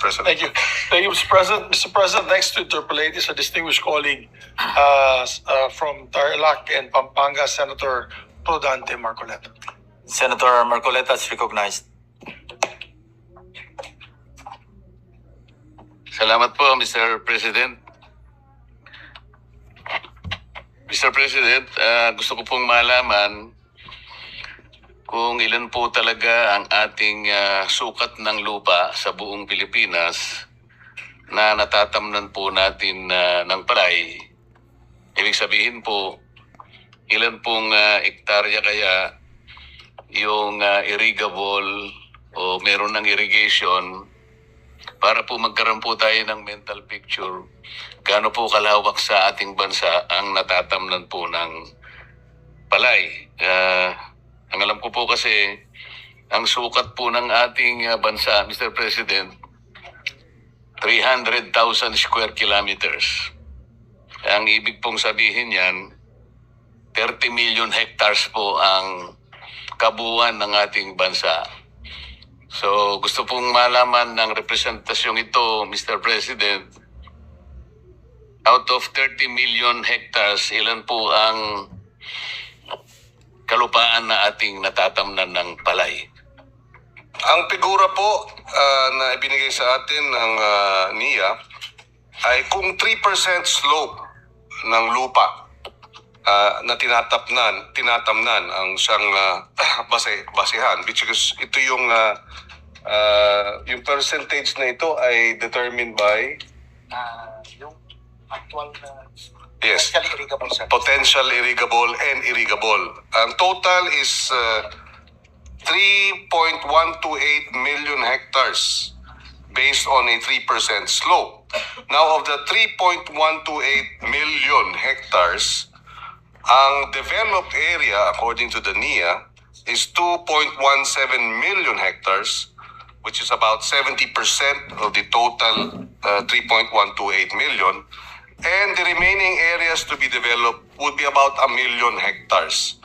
President. Thank you. Thank you, Mr. President. Mr. President, next to interpolate is a distinguished colleague from Tarlac and Pampanga, Senator Rodante Marcoleta. Senator Marcoleta is recognized. Salamat po, Mr. President. Mr. President, gusto ko pong malaman kung ilan po talaga ang ating sukat ng lupa sa buong Pilipinas na natatamnan po natin ng palay. Ibig sabihin po, ilan pong ektarya kaya yung irrigable o meron ng irrigation para po magkaroon po tayo ng mental picture gaano po kalawak sa ating bansa ang natatamnan po ng palay. Ang alam ko po kasi, ang sukat po ng ating bansa, Mr. President, 300,000 square kilometers. Ang ibig pong sabihin yan, 30 million hectares po ang kabuuan ng ating bansa. So gusto pong malaman ng representasyong ito, Mr. President, out of 30 million hectares, ilan po ang kalupaan na ating natatamnan ng palay? Ang figura po na ibinigay sa atin ng NIA ay kung 3% slope ng lupa na tinatamnan ang siyang basehan, which is ito yung percentage na ito ay determined by Yung actual yes, irrigable potential irrigable and irrigable. Ang total is 3.128 million hectares based on a 3% slope. Now, of the 3.128 million hectares, ang developed area, according to the NIA, is 2.17 million hectares, which is about 70% of the total 3.128 million. And the remaining areas to be developed would be about 1 million hectares,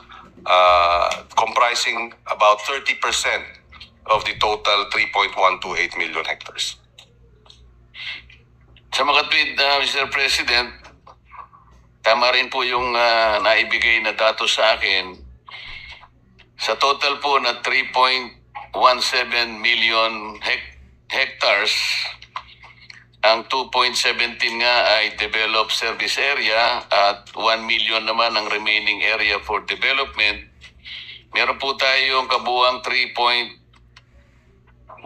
comprising about 30% of the total 3.128 million hectares. Sa makatwid, Mr. President, tama rin po yung naibigay na datos sa akin. Sa total po na 3.17 million hectares, ang 2.17 nga ay developed service area at 1 million naman ang remaining area for development. Meron po tayong kabuuang 3.17